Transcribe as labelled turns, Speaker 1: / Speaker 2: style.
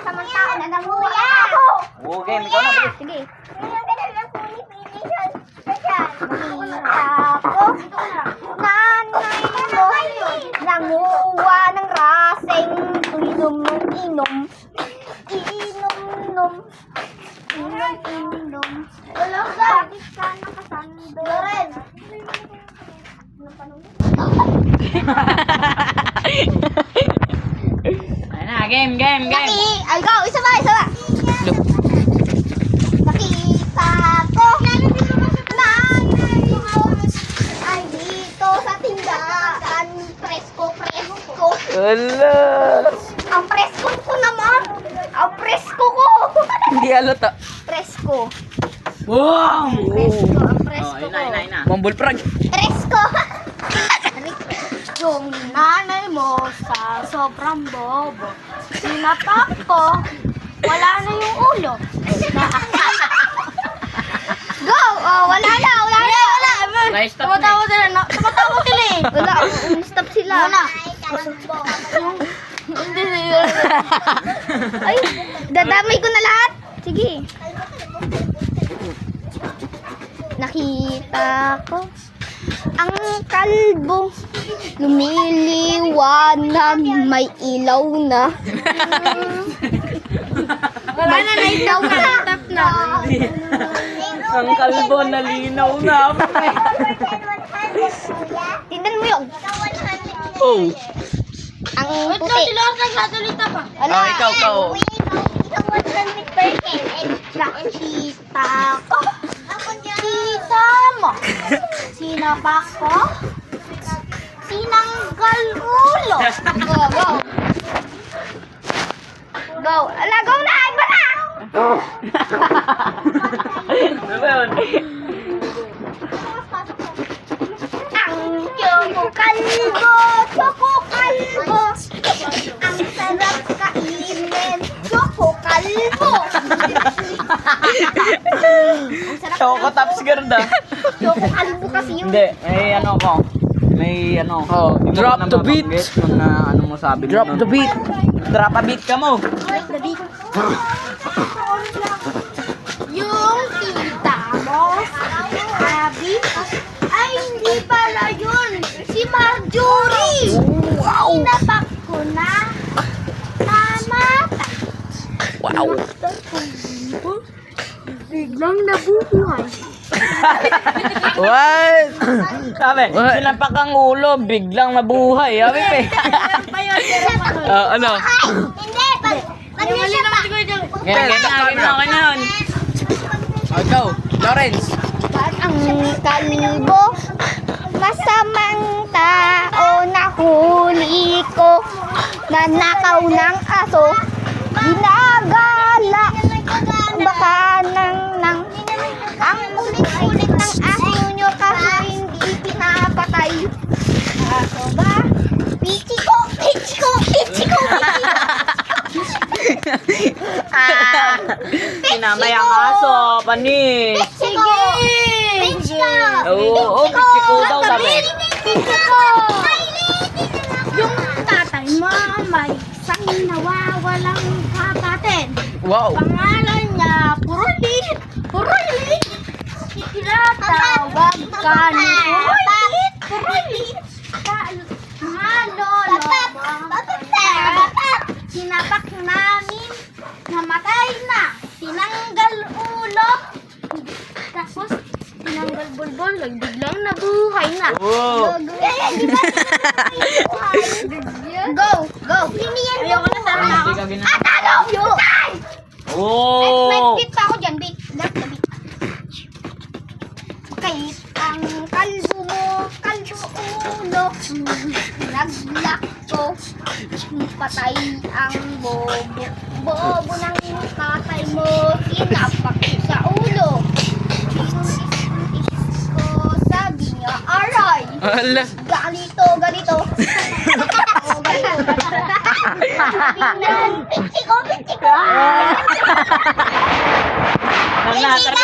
Speaker 1: masamang tao na nanguya ako.
Speaker 2: Oo, game. Ikaw na. Bilis.
Speaker 1: Sige. Yung ganun lang po ni Pili siya. Ako, nanay mo, nanguha ng raseng, inom nung inom. Inom. Wala ka. Bakit ka nakasando? Loren.
Speaker 2: Ayun na, game.
Speaker 1: Ay, go! Isa ba? Nakita ko ay dito sa tindahan. Presko.
Speaker 2: Ala.
Speaker 1: Ang presko ko naman. Ang presko ko.
Speaker 2: Hindi alata.
Speaker 1: Presko.
Speaker 2: Wow!
Speaker 1: Ang presko
Speaker 2: Oh, ayun
Speaker 1: ko.
Speaker 2: na. Mambol prag.
Speaker 1: Presko. Yung nanay mo sa sobrang bobo. Sinapak ko. Wala na yung ulo. Go! Oh, wala na.
Speaker 2: Na-stop na.
Speaker 1: Tumatawa sila eh. Wala, stop sila. Wala. Ay, dadamay ko na lahat. Sige. Nakita ko ang kalbo lumiliwanag, may ilaw na. Wala na, ilaw na. Tap na.
Speaker 2: Ang kalbo nalinaw na.
Speaker 1: Tingnan mo yun.
Speaker 2: Oh.
Speaker 1: Ang puti.
Speaker 3: Nagsasalita pa.
Speaker 1: Wala.
Speaker 2: Oh, ikaw.
Speaker 1: Nakita ko. Kita mo. Sinapak ko. Sinanggal ulo. Go. Ala, go na. Iba na.
Speaker 2: Ano ba yun?
Speaker 1: Ang choco kalbo. Ang sarap kainin. Choco kalbo. Ang sarap.
Speaker 2: Choco Tops Garda.
Speaker 1: Choco kalbo kasi yung
Speaker 2: Hindi, may ano.
Speaker 4: Oh, drop the beat.
Speaker 2: Ano mo sabi mo?
Speaker 4: Drop the beat.
Speaker 2: Drop a beat ka mo.
Speaker 1: yung tita mo, sabi, ay hindi pala yun, si Marjorie.
Speaker 4: Wow.
Speaker 1: Sinapak ko na, namatay.
Speaker 4: Wow.
Speaker 1: Biglang nabubuhay.
Speaker 4: What?
Speaker 2: Sabi,
Speaker 4: What?
Speaker 2: sinapak ang ulo, biglang mabuhay. Sabi pa eh.
Speaker 4: Ano?
Speaker 1: Hindi, pag nasipak.
Speaker 2: Okay na yun.
Speaker 4: Oh, go. Lawrence.
Speaker 1: Ba't ang kalbo? Masamang tao na huli ko. Nanakaw ng aso. Ginagala. Baka nang. Ang ulit-ulit ng aso nyo kasi hindi pinapatay. Aso ba? Pichiko.
Speaker 2: Sinamay ang aso, panis.
Speaker 1: Pichiko.
Speaker 2: Oo, pichiko daw sabi.
Speaker 1: Pichiko. Yung tatay mo may isang nawawalang kapatid.
Speaker 4: Wow.
Speaker 1: Pangalan niya, Puruli. Tinatawag ka ni Puruli. Mga lolo mo. Sinapak namin, namatay na. Tinanggal ulo. Tapos, tinanggal bulbul, biglang nabuhay na.
Speaker 2: Oo.
Speaker 1: Go. Hindi yan. Ayoko na sana ako.
Speaker 2: Hindi ka gina-
Speaker 1: Atalo! Tay! May
Speaker 2: Oo.
Speaker 1: beat pa ako dyan, beat. Left the beat. Kahit ang kalbo mo, ulo, naglak ko, patay ang bobo. Bobo ng tatay mo, sinapak sa ulo. Is ko, sabi niya, aray!
Speaker 4: Ala.
Speaker 1: Ganito. Oh, ganito. Pichiko.
Speaker 2: Ang nasa-